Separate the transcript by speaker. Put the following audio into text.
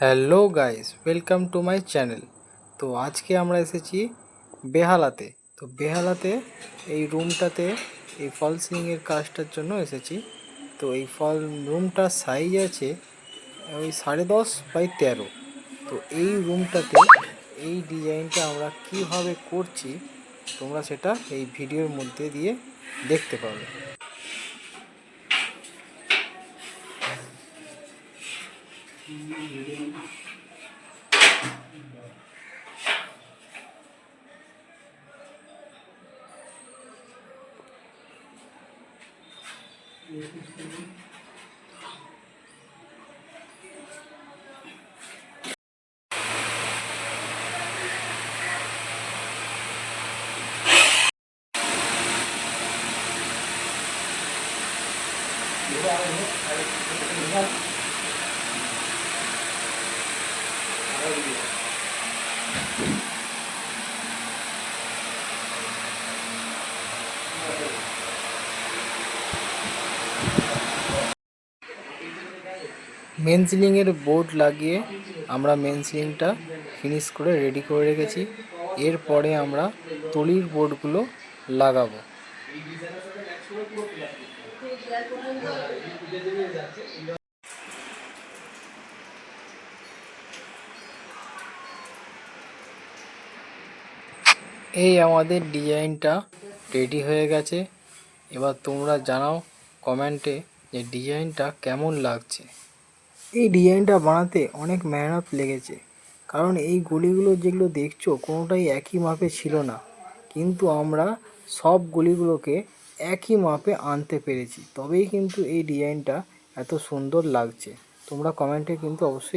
Speaker 1: Hello guys, welcome to my channel. তো আজকে আমরা এসেছি বেহালাতে। তো বেহালাতে এই রুমটাতে এই ফল সিলিংয়ের কাজটার জন্য এসেছি। তো এই রুমটার সাইজ আছে ওই 10.5 বাই 13। তো এই রুমটাতে এই ডিজাইনটা আমরা কিভাবে করছি তোমরা সেটা এই ভিডিওর মধ্যে দিয়ে দেখতে পাবে। মেন সিলিংয়ের বোর্ড লাগিয়ে আমরা মেন সিলিংটা ফিনিশ করে রেডি করে রেখেছি। এরপরে আমরা তলির বোর্ডগুলো লাগাবো। এই আমাদের ডিজাইনটা রেডি হয়ে গেছে। এবার তোমরা জানাও কমেন্টে যে ডিজাইনটা কেমন লাগছে। এই ডিজাইনটা বানাতে অনেক মেহনত লেগেছে, কারণ এই গলিগুলো যেগুলো দেখছো কোনোটাই একই মাপে ছিল না, কিন্তু আমরা সব গলিগুলোকে একই মাপে আনতে পেরেছি, তবেই কিন্তু এই ডিজাইনটা এত সুন্দর লাগছে। তোমরা কমেন্টে কিন্তু অবশ্যই